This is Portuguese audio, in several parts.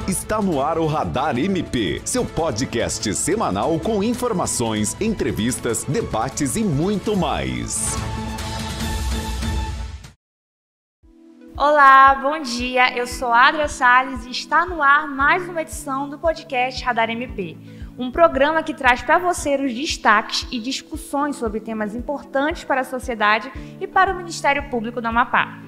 Está no ar o Radar MP, seu podcast semanal com informações, entrevistas, debates e muito mais. Olá, bom dia. Eu sou Adria Salles e está no ar mais uma edição do podcast Radar MP. Um programa que traz para você os destaques e discussões sobre temas importantes para a sociedade e para o Ministério Público do Amapá.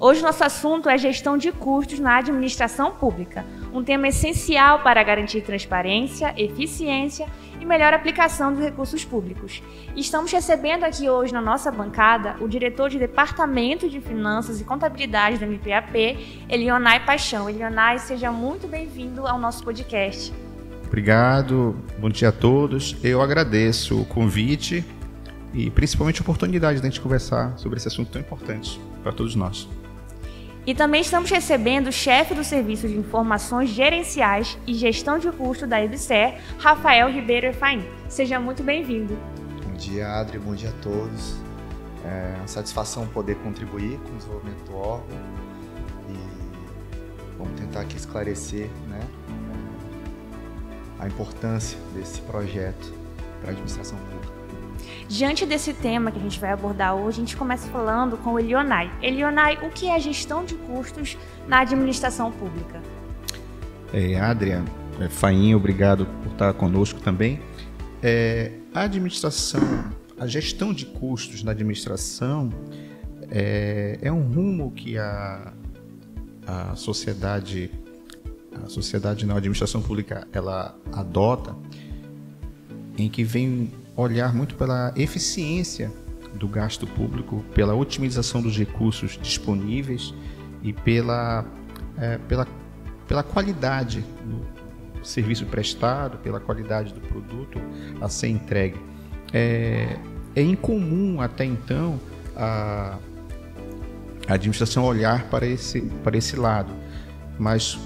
Hoje nosso assunto é gestão de custos na administração pública, um tema essencial para garantir transparência, eficiência e melhor aplicação dos recursos públicos. Estamos recebendo aqui hoje na nossa bancada o diretor de Departamento de Finanças e Contabilidade da MPAP, Elionay Paixão. Elionay, seja muito bem-vindo ao nosso podcast. Obrigado, bom dia a todos. Eu agradeço o convite e principalmente a oportunidade de a gente conversar sobre esse assunto tão importante para todos nós. E também estamos recebendo o chefe do Serviço de Informações Gerenciais e Gestão de Custo da EBSER, Rafael Ribeiro Efraim. Seja muito bem-vindo. Bom dia, Adri, bom dia a todos. É uma satisfação poder contribuir com o desenvolvimento do órgão e vamos tentar aqui esclarecer, né, a importância desse projeto para a administração pública. Diante desse tema que a gente vai abordar hoje, a gente começa falando com o Elionay. Elionay, o que é gestão de custos na administração pública? Adria, Fainho, obrigado por estar conosco também. A gestão de custos na administração é um rumo que a sociedade na administração pública ela adota, em que vem olhar muito pela eficiência do gasto público, pela otimização dos recursos disponíveis e pela qualidade do serviço prestado, pela qualidade do produto a ser entregue. É incomum até então a administração olhar para esse lado, mas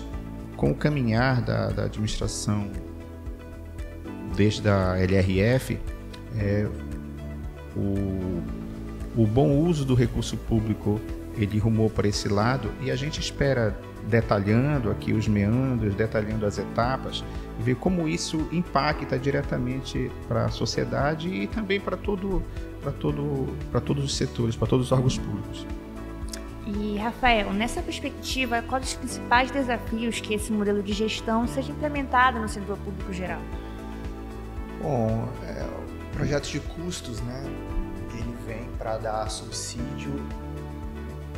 com o caminhar da administração desde a LRF, o bom uso do recurso público ele rumou para esse lado e a gente espera, detalhando aqui os meandros, detalhando as etapas, ver como isso impacta diretamente para a sociedade e também para todos os setores, para todos os órgãos públicos. E, Rafael, nessa perspectiva, quais os principais desafios que esse modelo de gestão seja implementado no setor público geral? Bom, o projeto de custos, né, ele vem para dar subsídio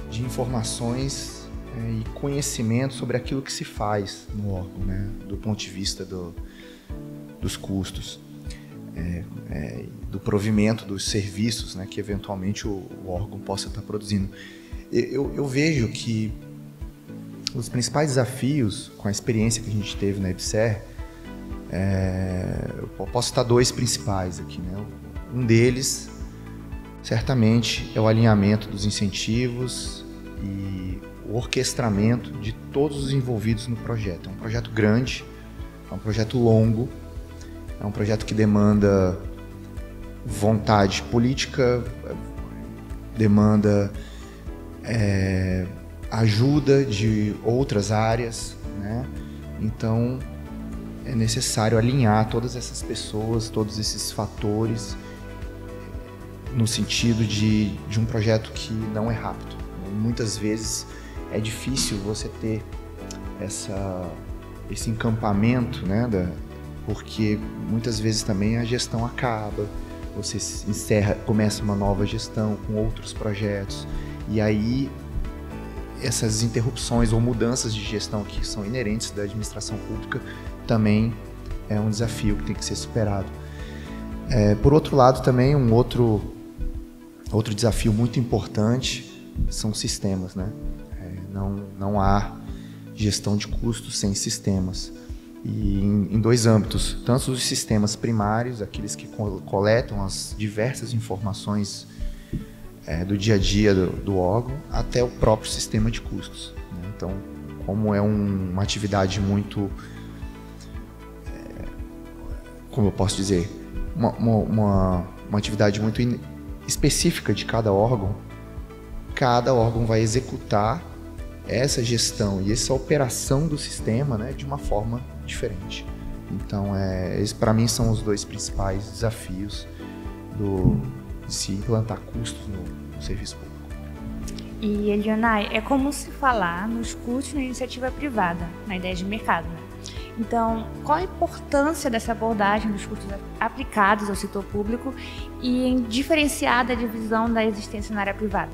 de informações e conhecimento sobre aquilo que se faz no órgão, né, do ponto de vista dos custos, do provimento dos serviços, né, que eventualmente o órgão possa estar produzindo. Eu vejo que os principais desafios, com a experiência que a gente teve na EBSER, eu posso citar dois principais aqui, né? Um deles, certamente, é o alinhamento dos incentivos e o orquestramento de todos os envolvidos no projeto. É um projeto grande, é um projeto longo, é um projeto que demanda vontade política, demanda ajuda de outras áreas, né? Então, é necessário alinhar todas essas pessoas, todos esses fatores, no sentido de um projeto que não é rápido. Muitas vezes é difícil você ter esse encampamento, né, porque muitas vezes também a gestão acaba, você começa uma nova gestão com outros projetos, e aí essas interrupções ou mudanças de gestão que são inerentes da administração pública também é um desafio que tem que ser superado. Por outro lado, também um outro desafio muito importante são os sistemas, né? Não há gestão de custos sem sistemas. E em dois âmbitos, tanto os sistemas primários, aqueles que coletam as diversas informações do dia a dia do órgão, até o próprio sistema de custos, né? Então, como é uma atividade muito, como eu posso dizer, uma atividade muito específica de cada órgão vai executar essa gestão e essa operação do sistema, né, de uma forma diferente. Então, esses para mim são os dois principais desafios de se implantar custos no serviço público. E, Elionai, é como se falar nos custos na iniciativa privada, na ideia de mercado, né? Então, qual a importância dessa abordagem dos custos aplicados ao setor público e em diferenciar da divisão da existência na área privada?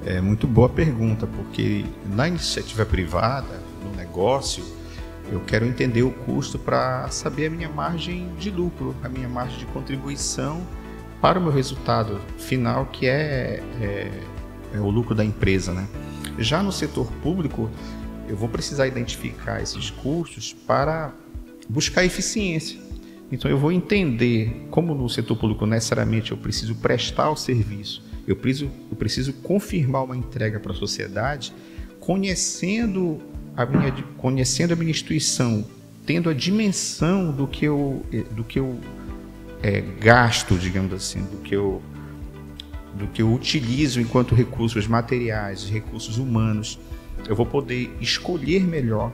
É muito boa pergunta, porque na iniciativa privada, no negócio, eu quero entender o custo para saber a minha margem de lucro, a minha margem de contribuição para o meu resultado final, que é o lucro da empresa, né? Já no setor público, eu vou precisar identificar esses custos para buscar eficiência. Então, eu vou entender como no setor público necessariamente eu preciso prestar o serviço, eu preciso confirmar uma entrega para a sociedade, conhecendo a minha instituição, tendo a dimensão do que eu gasto, digamos assim, do que eu utilizo enquanto recursos materiais, recursos humanos. Eu vou poder escolher melhor,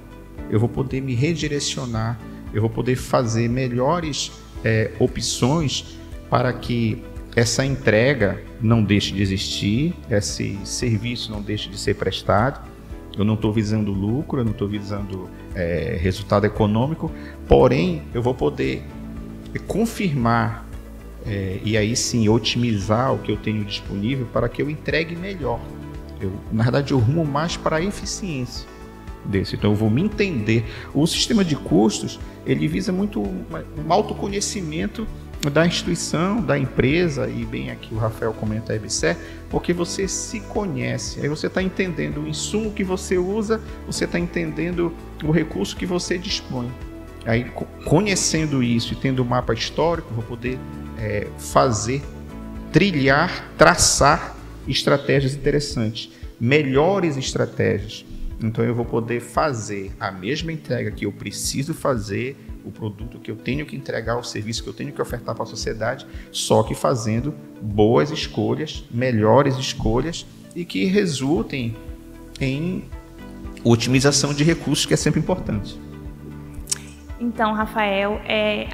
eu vou poder me redirecionar, eu vou poder fazer melhores opções para que essa entrega não deixe de existir, esse serviço não deixe de ser prestado. Eu não estou visando lucro, eu não estou visando resultado econômico, porém eu vou poder confirmar e aí sim otimizar o que eu tenho disponível para que eu entregue melhor. Na verdade, eu rumo mais para a eficiência desse. Então, eu vou me entender. O sistema de custos, ele visa muito um autoconhecimento da instituição, da empresa, e bem aqui o Rafael comenta a EBSER, porque você se conhece. Aí você está entendendo o insumo que você usa, você está entendendo o recurso que você dispõe. Aí, conhecendo isso e tendo um mapa histórico, eu vou poder trilhar, traçar estratégias interessantes, melhores estratégias. Então eu vou poder fazer a mesma entrega que eu preciso fazer, o produto que eu tenho que entregar, o serviço que eu tenho que ofertar para a sociedade, só que fazendo boas escolhas, melhores escolhas e que resultem em otimização de recursos, que é sempre importante. Então, Rafael,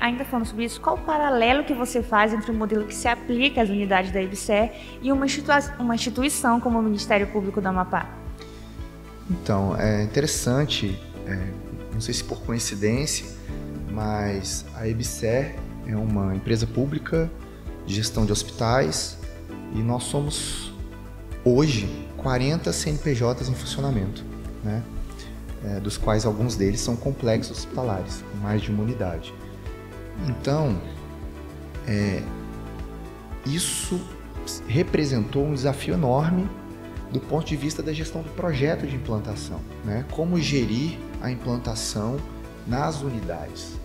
ainda falando sobre isso, qual o paralelo que você faz entre o modelo que se aplica às unidades da EBSER e uma instituição como o Ministério Público do Amapá? Então, é interessante, não sei se por coincidência, mas a EBSER é uma empresa pública de gestão de hospitais e nós somos, hoje, 40 CNPJs em funcionamento, né? Dos quais alguns deles são complexos hospitalares, com mais de uma unidade. Então, isso representou um desafio enorme do ponto de vista da gestão do projeto de implantação, né? Como gerir a implantação nas unidades.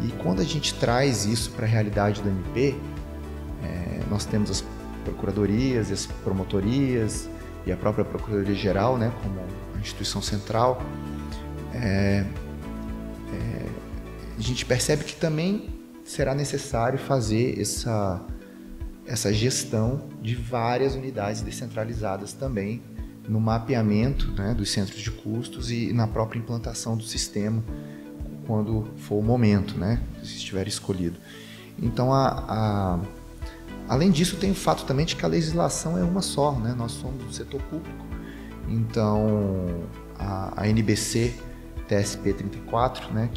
E quando a gente traz isso para a realidade do MP, nós temos as procuradorias, as promotorias e a própria Procuradoria-Geral, né, como a instituição central, a gente percebe que também será necessário fazer essa gestão de várias unidades descentralizadas também no mapeamento, né, dos centros de custos e na própria implantação do sistema quando for o momento, né, se estiver escolhido. Então, além disso, tem o fato também de que a legislação é uma só, né? Nós somos do setor público. Então, a NBC TSP 34, né,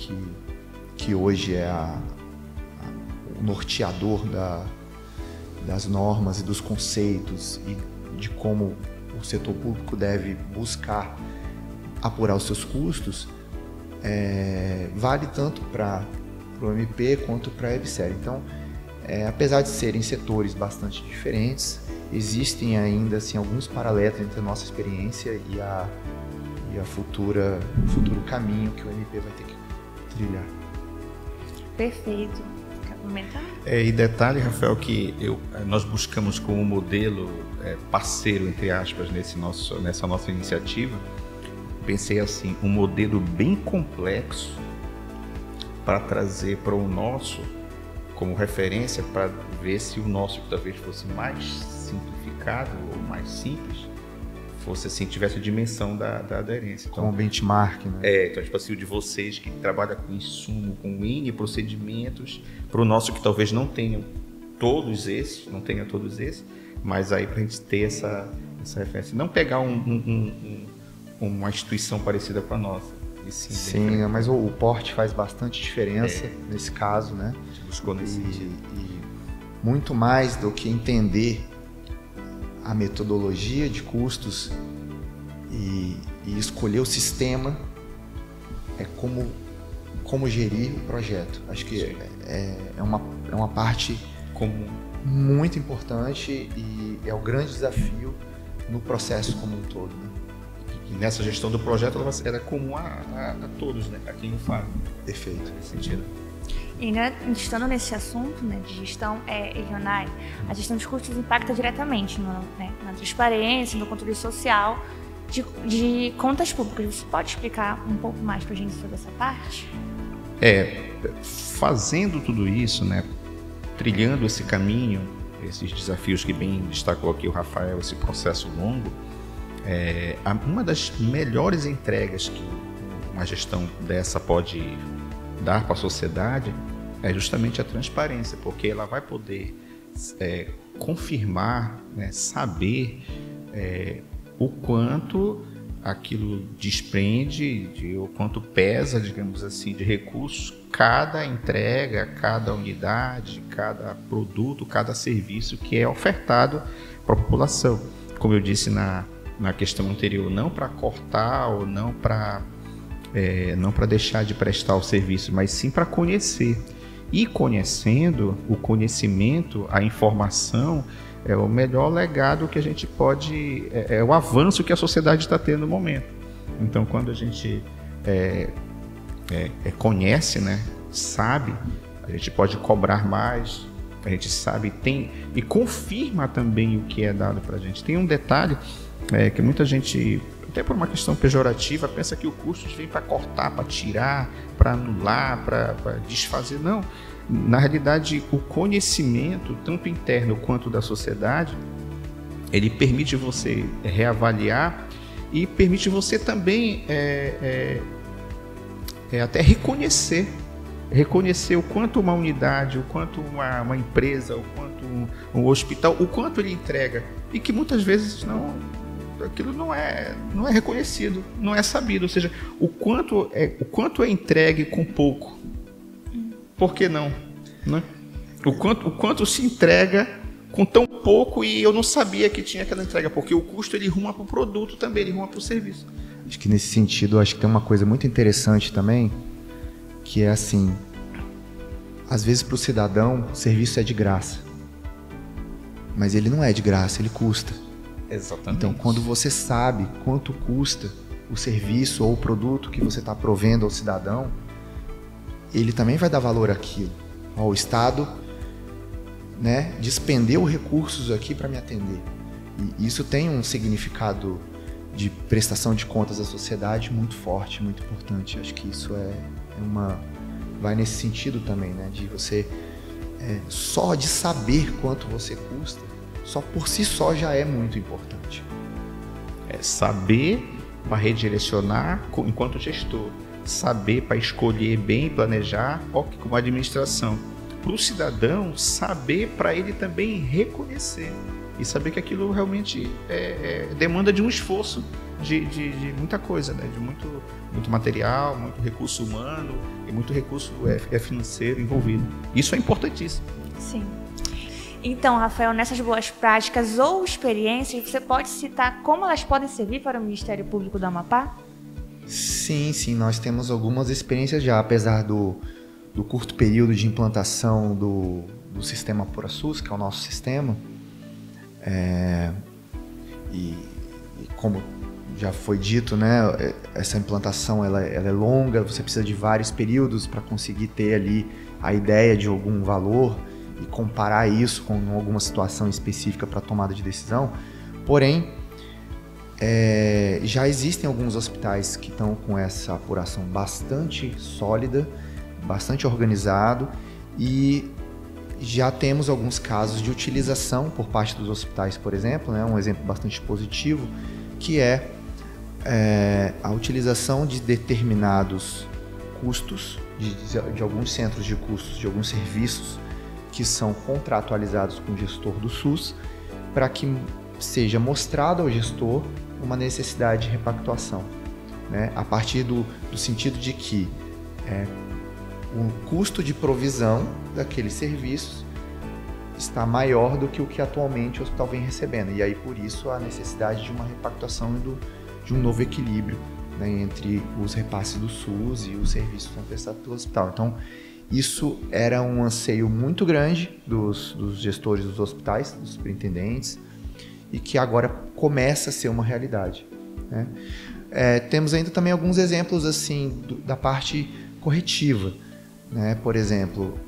que hoje é o norteador das normas e dos conceitos e de como o setor público deve buscar apurar os seus custos, vale tanto para o MP quanto para a EBSER. Então, apesar de serem setores bastante diferentes, existem ainda assim, alguns paralelos entre a nossa experiência e o futuro caminho que o MP vai ter que trilhar. Perfeito. Quer comentar? E detalhe, Rafael, que nós buscamos como modelo parceiro, entre aspas, nessa nossa iniciativa, pensei assim, um modelo bem complexo para trazer para o nosso como referência, para ver se o nosso talvez fosse mais simplificado ou mais simples, fosse assim, tivesse a dimensão da aderência. Então, como benchmark, né? Então, tipo assim, o de vocês que trabalha com insumo, com N procedimentos, para o nosso que talvez não tenha todos esses, mas aí para a gente ter essa referência. Não pegar uma instituição parecida com a nossa. Sim, mas o porte faz bastante diferença nesse caso, né? A gente buscou nesse sentido. E muito mais do que entender a metodologia de custos e escolher o sistema, é como gerir o projeto. Acho que é uma parte muito importante e é o grande desafio no processo como um todo, né? E nessa gestão do projeto ela é comum a todos, né? A quem o faz. Perfeito. Nesse sentido. E ainda estando nesse assunto, né, de gestão regional, a gestão de custos impacta diretamente na transparência, no controle social de contas públicas. Você pode explicar um pouco mais para a gente sobre essa parte? Fazendo tudo isso, né, trilhando esse caminho, esses desafios que bem destacou aqui o Rafael, esse processo longo, uma das melhores entregas que uma gestão dessa pode dar para a sociedade é justamente a transparência, porque ela vai poder confirmar, né, saber o quanto aquilo desprende, o quanto pesa, digamos assim, de recursos, cada entrega, cada unidade, cada produto, cada serviço que é ofertado para a população. Como eu disse na questão anterior, não para cortar ou não para deixar de prestar o serviço, mas sim para conhecer. E conhecendo, o conhecimento, a informação, é o melhor legado que a gente pode... É o avanço que a sociedade está tendo no momento. Então, quando a gente conhece, né, sabe, a gente pode cobrar mais, a gente sabe, tem e confirma também o que é dado para a gente. Tem um detalhe que muita gente, até por uma questão pejorativa, pensa que o custo vem para cortar, para tirar, para anular, para desfazer. Não. Na realidade, o conhecimento, tanto interno quanto da sociedade, ele permite você reavaliar e permite você também até reconhecer o quanto uma unidade, o quanto uma empresa, o quanto um hospital, o quanto ele entrega, e que muitas vezes aquilo não é reconhecido, não é sabido, ou seja, o quanto é entregue com pouco. Por que não? Né? O quanto se entrega com tão pouco e eu não sabia que tinha aquela entrega, porque o custo ele ruma para o produto também, ele ruma para o serviço. Acho que nesse sentido, acho que tem uma coisa muito interessante também, que é assim, às vezes para o cidadão o serviço é de graça, mas ele não é de graça, ele custa. Exatamente. Então, quando você sabe quanto custa o serviço ou o produto que você está provendo ao cidadão, ele também vai dar valor àquilo. O Estado, né, despendeu recursos aqui para me atender. E isso tem um significado de prestação de contas à sociedade muito forte, muito importante. Acho que isso vai nesse sentido também, né, de você só de saber quanto você custa, só por si só já é muito importante. Saber para redirecionar enquanto gestor, saber para escolher bem e planejar como administração. Para o cidadão, saber para ele também reconhecer e saber que aquilo realmente demanda de um esforço de muita coisa, né? De muito material, muito recurso humano e muito recurso financeiro envolvido. Isso é importantíssimo. Sim. Então, Rafael, nessas boas práticas ou experiências, você pode citar como elas podem servir para o Ministério Público do Amapá? Sim, nós temos algumas experiências já, apesar do curto período de implantação do sistema ApuraSUS, que é o nosso sistema, e como já foi dito, né, essa implantação ela é longa, você precisa de vários períodos para conseguir ter ali a ideia de algum valor e comparar isso com alguma situação específica para tomada de decisão. Porém, já existem alguns hospitais que estão com essa apuração bastante sólida, bastante organizado, e já temos alguns casos de utilização por parte dos hospitais, por exemplo, né, um exemplo bastante positivo que é a utilização de determinados custos, de alguns centros de custos, de alguns serviços que são contratualizados com o gestor do SUS, para que seja mostrado ao gestor uma necessidade de repactuação, né? A partir do sentido de que o custo de provisão daqueles serviços está maior do que o que atualmente o hospital vem recebendo. E aí, por isso, a necessidade de uma repactuação e de um novo equilíbrio, né, entre os repasses do SUS e os serviços que são prestados pelo hospital. Então, isso era um anseio muito grande dos gestores dos hospitais, dos superintendentes, e que agora começa a ser uma realidade, né? Temos ainda também alguns exemplos assim da parte corretiva, né? Por exemplo,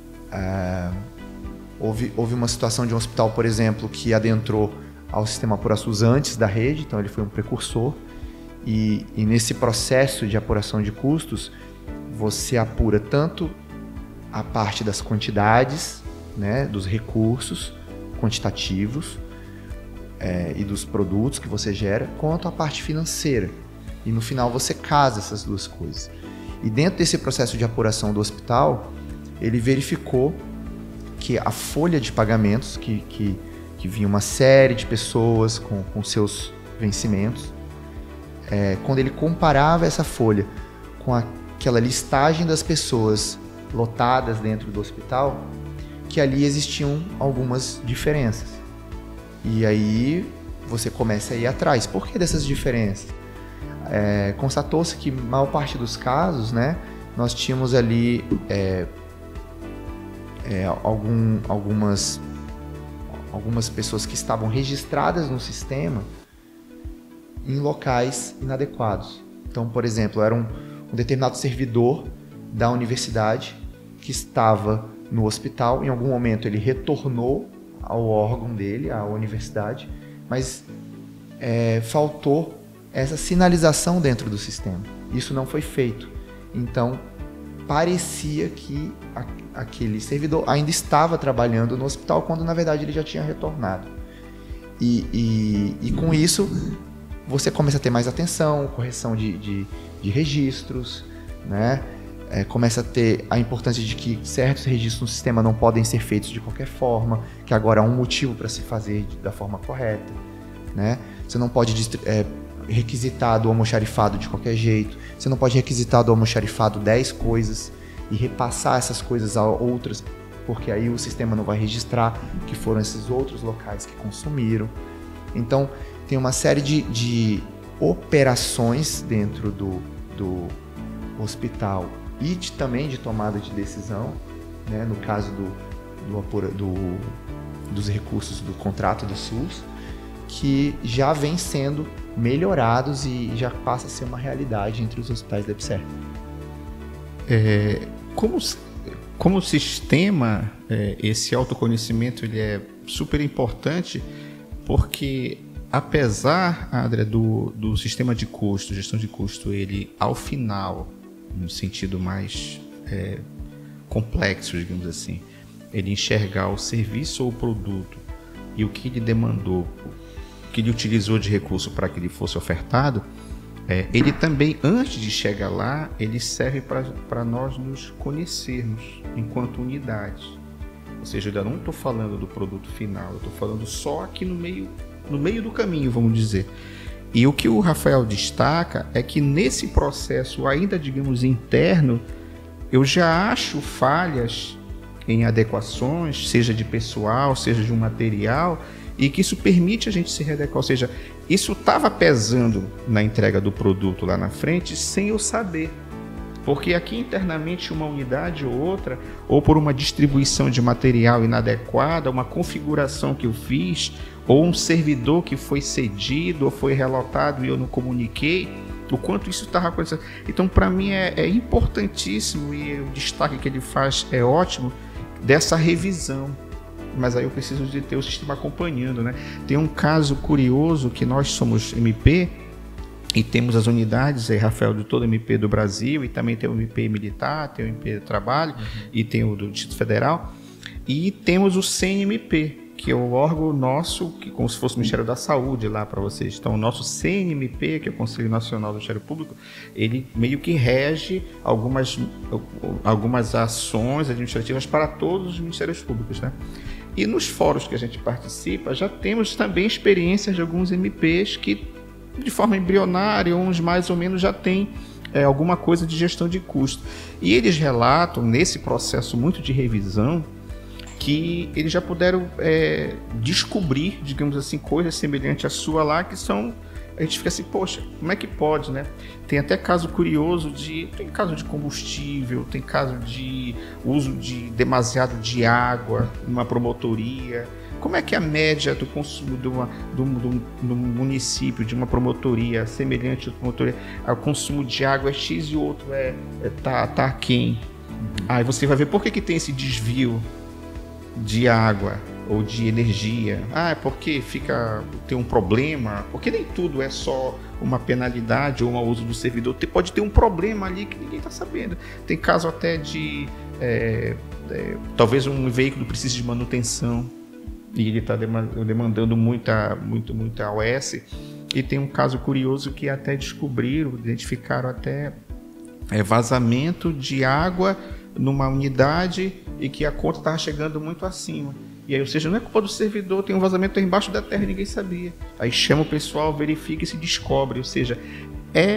houve uma situação de um hospital, por exemplo, que adentrou ao sistema ApuraSUS antes da rede, então ele foi um precursor, e nesse processo de apuração de custos, você apura tanto a parte das quantidades, né, dos recursos quantitativos e dos produtos que você gera, quanto a parte financeira. E no final você casa essas duas coisas. E dentro desse processo de apuração do hospital, ele verificou que a folha de pagamentos, que vinha uma série de pessoas com seus vencimentos, quando ele comparava essa folha com aquela listagem das pessoas lotadas dentro do hospital, que ali existiam algumas diferenças. E aí você começa a ir atrás. Por que dessas diferenças? Constatou-se que, na maior parte dos casos, né, nós tínhamos ali algumas pessoas que estavam registradas no sistema em locais inadequados. Então, por exemplo, era um determinado servidor da universidade que estava no hospital. Em algum momento ele retornou ao órgão dele, à universidade, mas faltou essa sinalização dentro do sistema. Isso não foi feito. Então, parecia que aquele servidor ainda estava trabalhando no hospital, quando na verdade ele já tinha retornado. E com isso, você começa a ter mais atenção, correção de registros, né? Começa a ter a importância de que certos registros no sistema não podem ser feitos de qualquer forma, que agora há um motivo para se fazer da forma correta, né? Você não pode requisitar do almoxarifado de qualquer jeito, você não pode requisitar do almoxarifado 10 coisas e repassar essas coisas a outras, porque aí o sistema não vai registrar que foram esses outros locais que consumiram. Então, tem uma série de operações dentro do hospital e também de tomada de decisão, né, no caso dos recursos do contrato do SUS, que já vem sendo melhorados e já passa a ser uma realidade entre os hospitais da EBSER. Como sistema, esse autoconhecimento ele é super importante, porque apesar, Adria, do sistema de custo, gestão de custo, ele ao final, no sentido mais complexo, digamos assim, ele enxergar o serviço ou o produto e o que ele demandou, o que ele utilizou de recurso para que ele fosse ofertado, ele também, antes de chegar lá, ele serve para nós nos conhecermos enquanto unidade. Ou seja, eu não estou falando do produto final, eu estou falando só aqui no meio do caminho, vamos dizer. E o que o Rafael destaca é que nesse processo, ainda digamos interno, eu já acho falhas em adequações, seja de pessoal, seja de um material, e que isso permite a gente se readequar. Ou seja, isso estava pesando na entrega do produto lá na frente sem eu saber. Porque aqui internamente uma unidade ou outra, ou por uma distribuição de material inadequada, uma configuração que eu fiz, ou um servidor que foi cedido ou foi relotado e eu não comuniquei, o quanto isso estava acontecendo. Então, para mim é importantíssimo, e o destaque que ele faz é ótimo, dessa revisão. Mas aí eu preciso de ter o sistema acompanhando, né? Tem um caso curioso que nós somos MP e temos as unidades, aí, Rafael, de todo o MP do Brasil, e também tem o MP militar, tem o MP do trabalho, e tem o do Distrito Federal, e temos o CNMP, que é o órgão nosso, que como se fosse o Ministério da Saúde lá para vocês. Então, o nosso CNMP, que é o Conselho Nacional do Ministério Público, ele meio que rege algumas ações administrativas para todos os Ministérios Públicos, né? E nos fóruns que a gente participa, já temos também experiências de alguns MPs que, de forma embrionária, uns mais ou menos já têm alguma coisa de gestão de custo. E eles relatam, nesse processo muito de revisão, que eles já puderam descobrir, digamos assim, coisas semelhantes à sua lá, que são... A gente fica assim, poxa, como é que pode, né? Tem até caso curioso tem caso de combustível, tem caso de uso de demasiado de água numa promotoria. Como é que a média do consumo do município, de uma promotoria semelhante à promotoria, o consumo de água é X e o outro tá aquém? Aí você vai ver por que tem esse desvio de água ou de energia. É porque tem um problema, porque nem tudo é só uma penalidade ou um uso do servidor. Pode ter um problema ali que ninguém está sabendo. Tem caso até de talvez um veículo precise de manutenção e ele está demandando muita OS. E tem um caso curioso que até identificaram até vazamento de água numa unidade e que a conta estava chegando muito acima. E aí, ou seja, não é culpa do servidor, tem um vazamento embaixo da terra e ninguém sabia. Aí chama o pessoal, verifica e se descobre. Ou seja,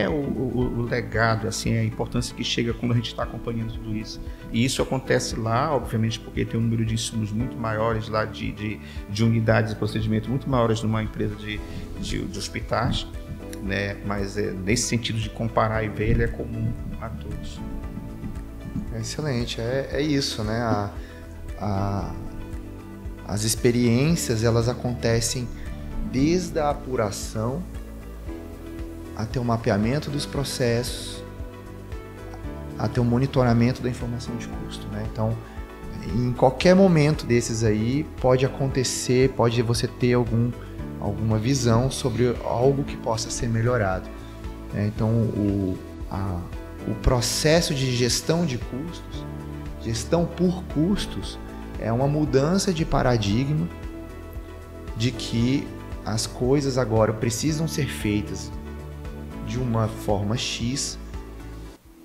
o legado, assim, a importância que chega quando a gente está acompanhando tudo isso. E isso acontece lá, obviamente, porque tem um número de insumos muito maiores lá, de unidades e procedimentos muito maiores numa empresa de hospitais, né? Mas nesse sentido de comparar e ver, ele é comum a todos. Excelente, é isso, né? As experiências, elas acontecem desde a apuração até o mapeamento dos processos, até o monitoramento da informação de custo, né? Então, em qualquer momento desses aí, pode acontecer, pode você ter alguma visão sobre algo que possa ser melhorado, né? Então, o processo de gestão de custos, gestão por custos, é uma mudança de paradigma de que as coisas agora precisam ser feitas de uma forma X,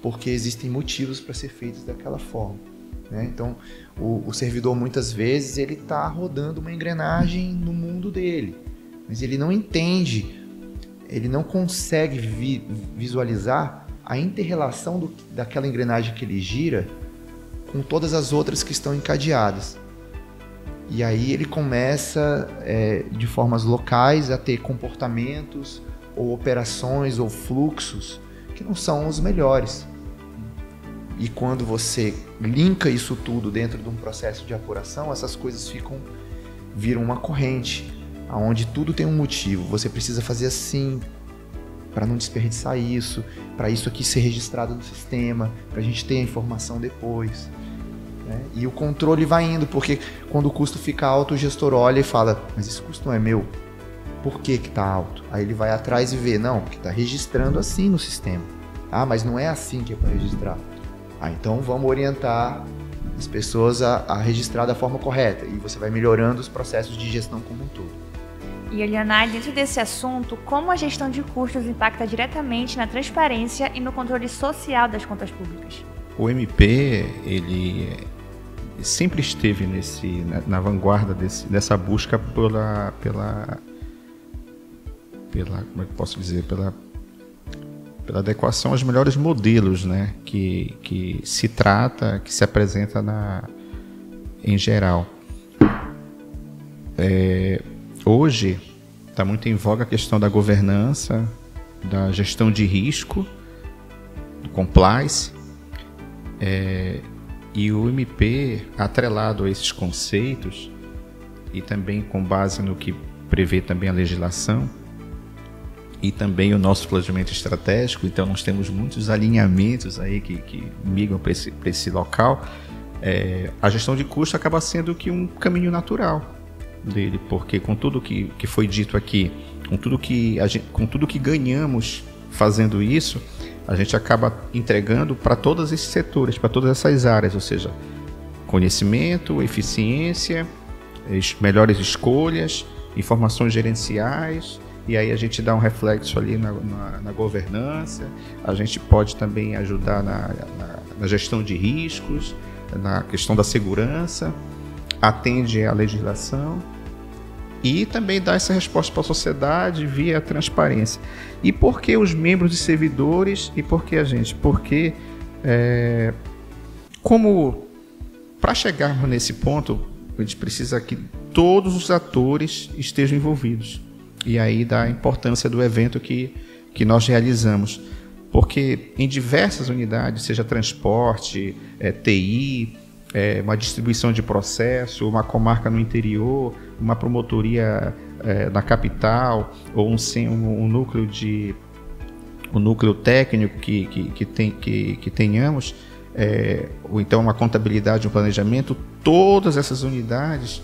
porque existem motivos para ser feitas daquela forma, né? Então, o servidor muitas vezes ele está rodando uma engrenagem no mundo dele, mas ele não entende, ele não consegue visualizar a inter-relação daquela engrenagem que ele gira com todas as outras que estão encadeadas. E aí ele começa, de formas locais, a ter comportamentos ou operações ou fluxos que não são os melhores. E quando você linka isso tudo dentro de um processo de apuração, essas coisas viram uma corrente, onde tudo tem um motivo. Você precisa fazer assim, para não desperdiçar isso, para isso aqui ser registrado no sistema, para a gente ter a informação depois, né? E o controle vai indo, porque quando o custo fica alto, o gestor olha e fala, mas esse custo não é meu, por que está alto? Aí ele vai atrás e vê, não, porque está registrando assim no sistema. Mas não é assim que é para registrar. Então vamos orientar as pessoas a registrar da forma correta, e você vai melhorando os processos de gestão como um todo. E, Elianai, dentro desse assunto, como a gestão de custos impacta diretamente na transparência e no controle social das contas públicas? O MP, ele sempre esteve na vanguarda dessa busca pela como é que posso dizer, pela adequação aos melhores modelos, né, que se apresenta em geral. Hoje está muito em voga a questão da governança, da gestão de risco, do compliance, e o MP, atrelado a esses conceitos e também com base no que prevê também a legislação e também o nosso planejamento estratégico, então nós temos muitos alinhamentos aí que migram para esse local. A gestão de custo acaba sendo que um caminho natural dele, porque com tudo que foi dito aqui, com tudo que ganhamos fazendo isso, a gente acaba entregando para todos esses setores, para todas essas áreas, ou seja, conhecimento, eficiência, melhores escolhas, informações gerenciais, e aí a gente dá um reflexo ali na governança. A gente pode também ajudar na gestão de riscos, na questão da segurança, atende à legislação e também dá essa resposta para a sociedade via transparência. E por que os membros e servidores e por que a gente? Porque para chegarmos nesse ponto, a gente precisa que todos os atores estejam envolvidos. E aí dá a importância do evento que nós realizamos. Porque em diversas unidades, seja transporte, TI, uma distribuição de processo, uma comarca no interior, uma promotoria na capital, ou um núcleo técnico que tenhamos, ou então uma contabilidade, um planejamento, todas essas unidades,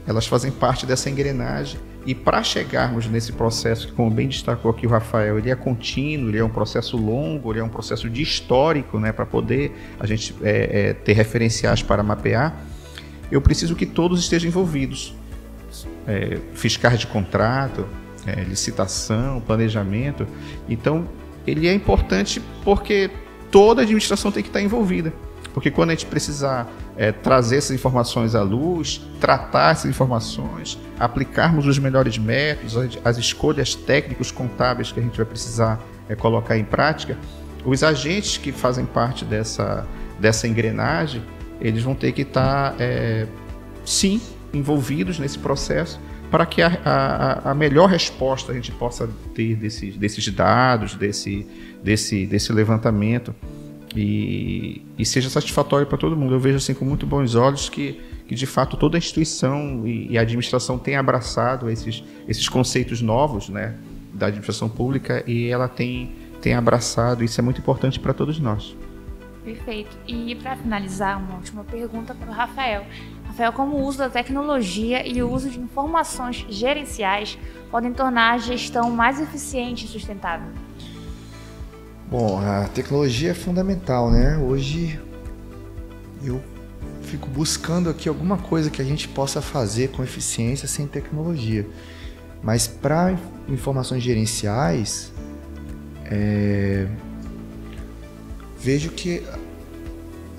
elas fazem parte dessa engrenagem. E para chegarmos nesse processo, que como bem destacou aqui o Rafael, ele é contínuo, ele é um processo longo, ele é um processo de histórico, né, para poder a gente ter referenciais para mapear, eu preciso que todos estejam envolvidos. Fiscais de contrato, licitação, planejamento. Então, ele é importante porque toda a administração tem que estar envolvida. Porque quando a gente precisar trazer essas informações à luz, tratar essas informações, aplicarmos os melhores métodos, as escolhas técnicos contábeis que a gente vai precisar colocar em prática, os agentes que fazem parte dessa engrenagem, eles vão ter que estar, sim, envolvidos nesse processo para que a melhor resposta a gente possa ter desses dados, desse levantamento, e seja satisfatório para todo mundo. Eu vejo assim com muito bons olhos que de fato toda a instituição e a administração tem abraçado esses conceitos novos, né, da administração pública, e ela tem abraçado. Isso é muito importante para todos nós. Perfeito. E para finalizar, uma última pergunta para o Rafael. Rafael, como o uso da tecnologia e o uso de informações gerenciais podem tornar a gestão mais eficiente e sustentável? Bom, a tecnologia é fundamental, né? Hoje eu fico buscando aqui alguma coisa que a gente possa fazer com eficiência sem tecnologia. Mas para informações gerenciais, vejo que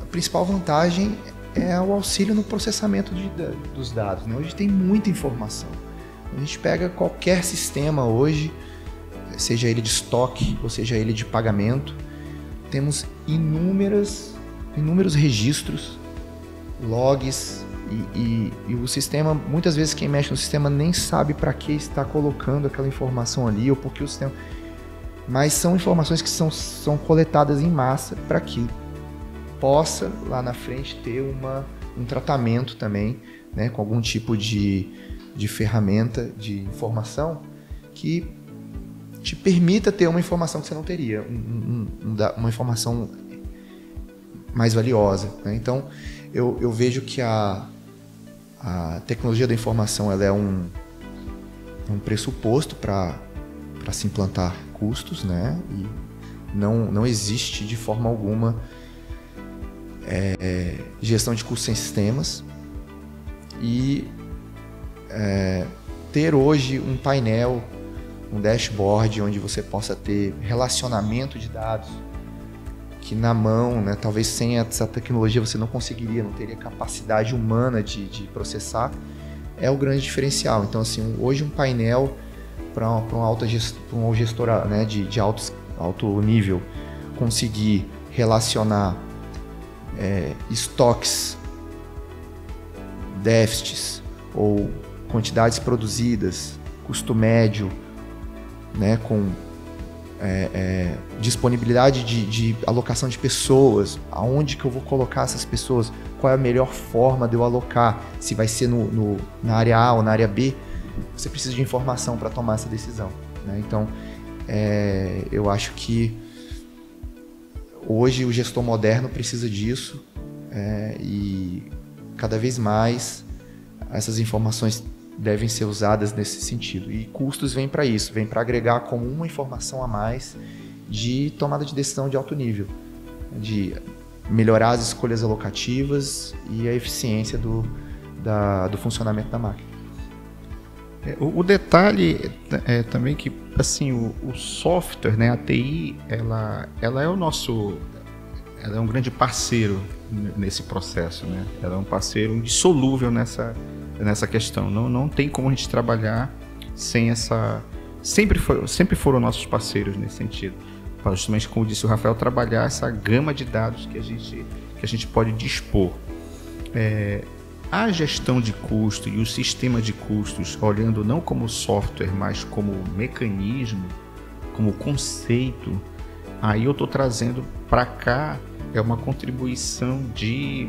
a principal vantagem é o auxílio no processamento dos dados, né? Hoje tem muita informação. A gente pega qualquer sistema hoje, seja ele de estoque ou seja ele de pagamento, temos inúmeros registros, logs, e o sistema, muitas vezes quem mexe no sistema nem sabe para que está colocando aquela informação ali, ou porque o sistema... Mas são informações que são coletadas em massa para que possa lá na frente ter um tratamento também, né, com algum tipo de ferramenta de informação que te permita ter uma informação que você não teria, uma informação mais valiosa, né? Então, eu vejo que a tecnologia da informação ela é um pressuposto para se implantar custos, né? E não existe de forma alguma gestão de custos sem sistemas. E ter hoje um painel, um dashboard onde você possa ter relacionamento de dados que na mão, né, talvez sem essa tecnologia você não conseguiria, não teria capacidade humana de processar, é o grande diferencial. Então, assim, hoje um painel para um gestor, né, de alto nível conseguir relacionar estoques, déficits ou quantidades produzidas, custo médio, né, com disponibilidade de alocação de pessoas, aonde que eu vou colocar essas pessoas, qual é a melhor forma de eu alocar, se vai ser na área A ou na área B, você precisa de informação para tomar essa decisão, né? Então, eu acho que hoje o gestor moderno precisa disso, e cada vez mais essas informações devem ser usadas nesse sentido. E custos vêm para isso, vêm para agregar como uma informação a mais de tomada de decisão de alto nível, de melhorar as escolhas alocativas e a eficiência do funcionamento da máquina. O detalhe é também que assim, o software, né, a TI, ela é o nosso, ela é um grande parceiro nesse processo, né? Ela é um parceiro indissolúvel nessa questão. Não tem como a gente trabalhar sem essa... Sempre foram nossos parceiros nesse sentido. Para justamente, como disse o Rafael, trabalhar essa gama de dados que a gente pode dispor. A gestão de custo e o sistema de custos, olhando não como software, mas como mecanismo, como conceito, aí eu estou trazendo para cá uma contribuição de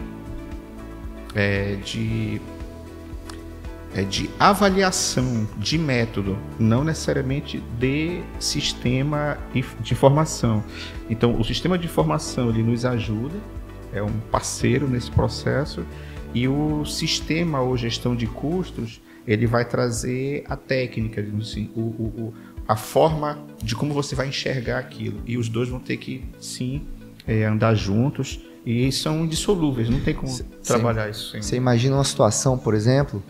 avaliação de método, não necessariamente de sistema de informação. Então, o sistema de informação ele nos ajuda, é um parceiro nesse processo, e o sistema ou gestão de custos ele vai trazer a técnica, a forma de como você vai enxergar aquilo, e os dois vão ter que sim andar juntos, e são indissolúveis, não tem como trabalhar isso sem... Você imagina uma situação, por exemplo,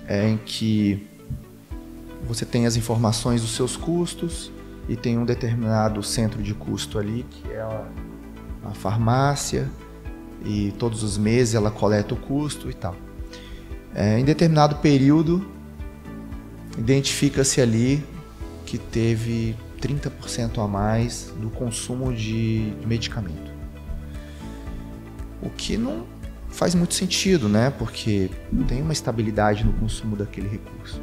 em que você tem as informações dos seus custos e tem um determinado centro de custo ali, que é a farmácia, e todos os meses ela coleta o custo e tal. Em determinado período, identifica-se ali que teve 30% a mais do consumo de medicamento. O que não faz muito sentido, né? Porque tem uma estabilidade no consumo daquele recurso.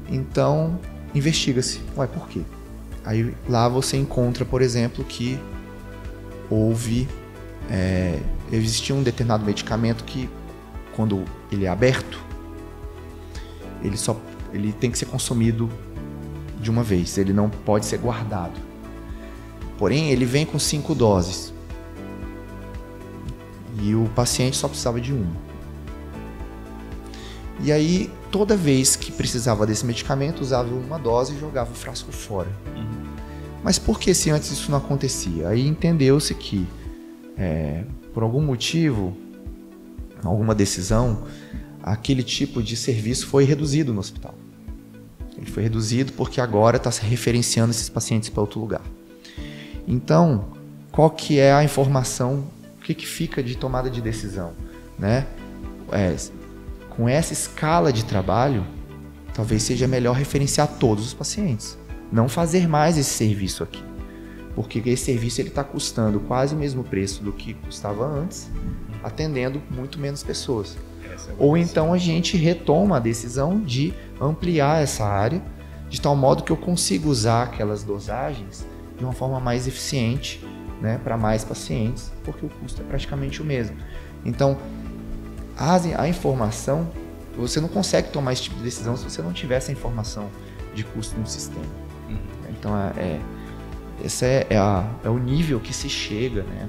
Então, investiga-se. Ué, por quê? Aí lá você encontra, por exemplo, que existia um determinado medicamento que, quando ele é aberto, ele tem que ser consumido de uma vez, ele não pode ser guardado. Porém, ele vem com 5 doses e o paciente só precisava de uma. E aí, toda vez que precisava desse medicamento, usava uma dose e jogava o frasco fora. Mas por que se antes isso não acontecia? Aí entendeu-se que, por algum motivo, alguma decisão, aquele tipo de serviço foi reduzido no hospital. Ele foi reduzido porque agora está se referenciando esses pacientes para outro lugar. Então, qual que é a informação, o que fica de tomada de decisão, né? Com essa escala de trabalho, talvez seja melhor referenciar todos os pacientes, não fazer mais esse serviço aqui, porque esse serviço está custando quase o mesmo preço do que custava antes, atendendo muito menos pessoas. Ou então a gente retoma a decisão de ampliar essa área, de tal modo que eu consiga usar aquelas dosagens de uma forma mais eficiente, né, para mais pacientes, porque o custo é praticamente o mesmo. Então, a informação, você não consegue tomar esse tipo de decisão se você não tiver essa informação de custo no sistema. Então, esse é o nível que se chega, né,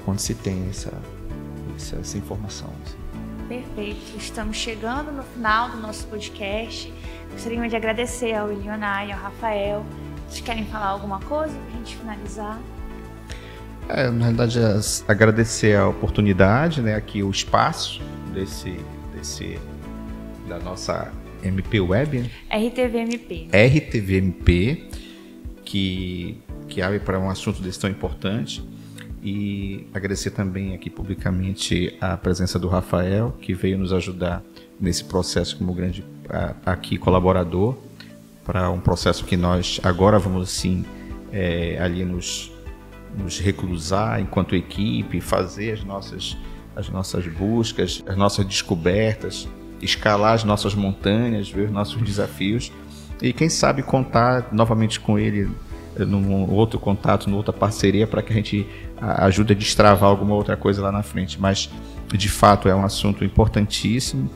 quando se tem essa informação. Assim. Perfeito. Estamos chegando no final do nosso podcast. Gostaria de agradecer ao Ilionai e ao Rafael. Vocês querem falar alguma coisa para a gente finalizar? Na realidade, agradecer a oportunidade, né, aqui o espaço da nossa MP Web, né? RTVMP, que abre para um assunto desse tão importante. E agradecer também aqui publicamente a presença do Rafael, que veio nos ajudar nesse processo como grande aqui colaborador, para um processo que nós agora vamos sim ali nos reclusar enquanto equipe, fazer as nossas buscas, as nossas descobertas, escalar as nossas montanhas, ver os nossos desafios e quem sabe contar novamente com ele num outro contato, numa outra parceria, para que a gente ajude a destravar alguma outra coisa lá na frente. Mas, de fato, é um assunto importantíssimo.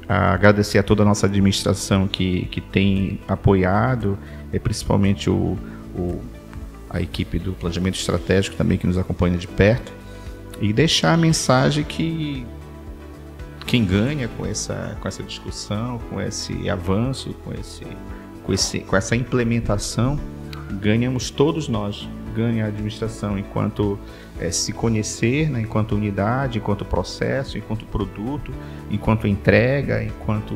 Agradecer a toda a nossa administração que tem apoiado, principalmente a equipe do Planejamento Estratégico também, que nos acompanha de perto, e deixar a mensagem que quem ganha com essa discussão, com esse avanço, com essa implementação, ganhamos todos nós, ganha a administração enquanto se conhecer, né, enquanto unidade, enquanto processo, enquanto produto, enquanto entrega, enquanto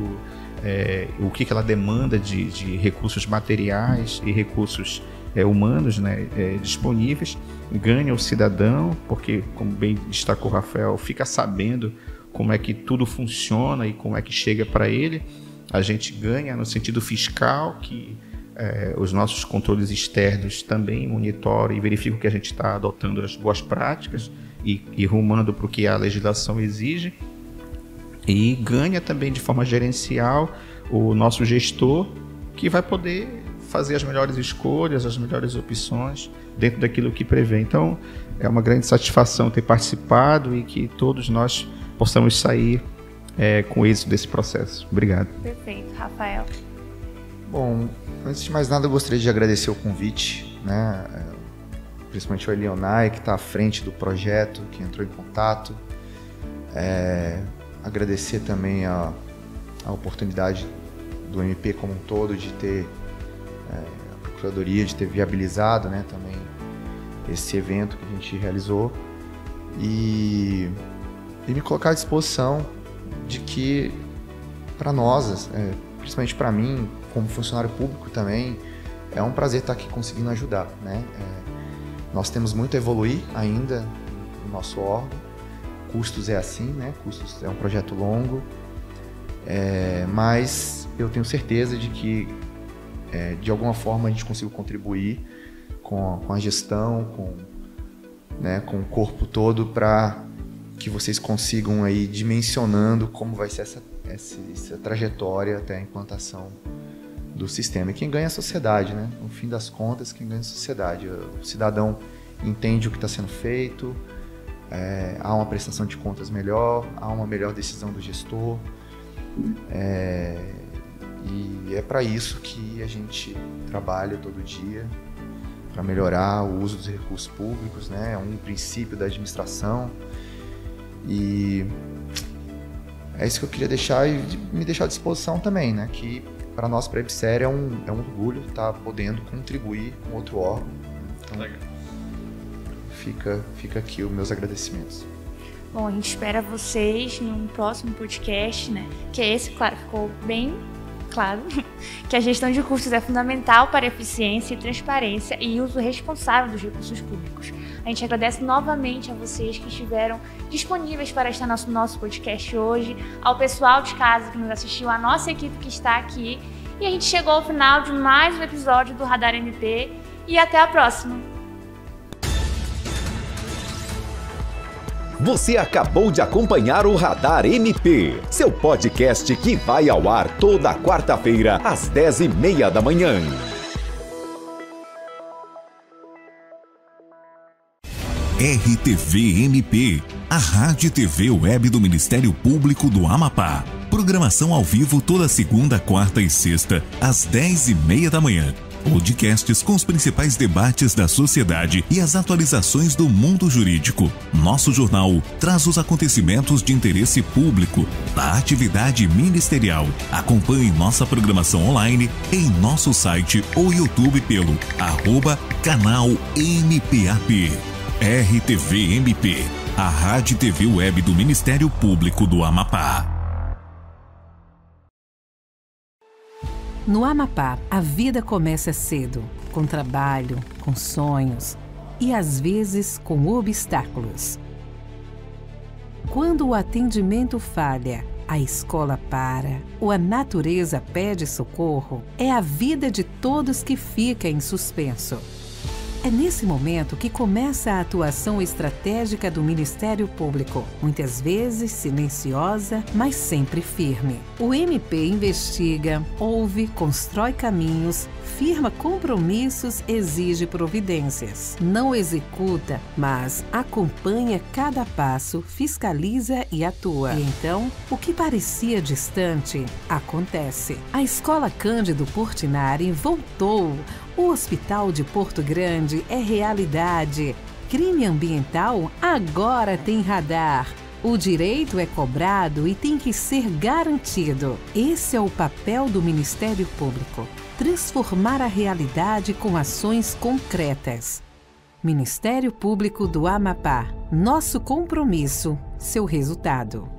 o que ela demanda de recursos materiais e recursos humanos, né, disponíveis. Ganha o cidadão, porque, como bem destacou o Rafael, fica sabendo como é que tudo funciona e como é que chega para ele. A gente ganha no sentido fiscal, que os nossos controles externos também monitoram e verificam que a gente está adotando as boas práticas e rumando para o que a legislação exige. E ganha também de forma gerencial o nosso gestor, que vai poder fazer as melhores escolhas, as melhores opções dentro daquilo que prevê. Então, é uma grande satisfação ter participado e que todos nós possamos sair com êxito desse processo. Obrigado. Perfeito. Rafael? Bom, antes de mais nada, eu gostaria de agradecer o convite, né? Principalmente ao Elionai, que está à frente do projeto, que entrou em contato. Agradecer também a oportunidade do MP como um todo de ter a Procuradoria, de ter viabilizado, né, também esse evento que a gente realizou e me colocar à disposição de que, para nós, principalmente para mim, como funcionário público também, é um prazer estar aqui conseguindo ajudar, né? Nós temos muito a evoluir ainda no nosso órgão. Custos é assim, né? Custos é um projeto longo, mas eu tenho certeza de que de alguma forma a gente conseguiu contribuir com a gestão, com o corpo todo, para que vocês consigam aí dimensionando como vai ser essa trajetória até a implantação do sistema. E quem ganha é a sociedade, né? No fim das contas, quem ganha é a sociedade. O cidadão entende o que está sendo feito, há uma prestação de contas melhor, há uma melhor decisão do gestor, e é para isso que a gente trabalha todo dia, para melhorar o uso dos recursos públicos, né? É um princípio da administração, e é isso que eu queria deixar e me deixar à disposição também, né? Que para nós, para a EBSER, é um orgulho estar podendo contribuir com outro órgão. Então, legal. Fica aqui os meus agradecimentos. Bom, a gente espera vocês num próximo podcast, né? Que é esse, claro, ficou bem claro, que a gestão de custos é fundamental para a eficiência e transparência e uso responsável dos recursos públicos. A gente agradece novamente a vocês que estiveram disponíveis para estar no nosso podcast hoje, ao pessoal de casa que nos assistiu, à nossa equipe que está aqui. E a gente chegou ao final de mais um episódio do Radar MP e até a próxima! Você acabou de acompanhar o Radar MP, seu podcast que vai ao ar toda quarta-feira, às 10h30 da manhã. RTV MP, a Rádio TV Web do Ministério Público do Amapá. Programação ao vivo toda segunda, quarta e sexta, às 10h30 da manhã. Podcasts com os principais debates da sociedade e as atualizações do mundo jurídico. Nosso jornal traz os acontecimentos de interesse público da atividade ministerial. Acompanhe nossa programação online em nosso site ou YouTube pelo @canal MPAP. RTV MP, a Rádio TV Web do Ministério Público do Amapá. No Amapá, a vida começa cedo, com trabalho, com sonhos e às vezes com obstáculos. Quando o atendimento falha, a escola para ou a natureza pede socorro, é a vida de todos que fica em suspenso. É nesse momento que começa a atuação estratégica do Ministério Público, muitas vezes silenciosa, mas sempre firme. O MP investiga, ouve, constrói caminhos, firma compromissos, exige providências. Não executa, mas acompanha cada passo, fiscaliza e atua. E então, o que parecia distante, acontece. A Escola Cândido Portinari voltou. O Hospital de Porto Grande é realidade. Crime ambiental agora tem radar. O direito é cobrado e tem que ser garantido. Esse é o papel do Ministério Público. Transformar a realidade com ações concretas. Ministério Público do Amapá. Nosso compromisso, seu resultado.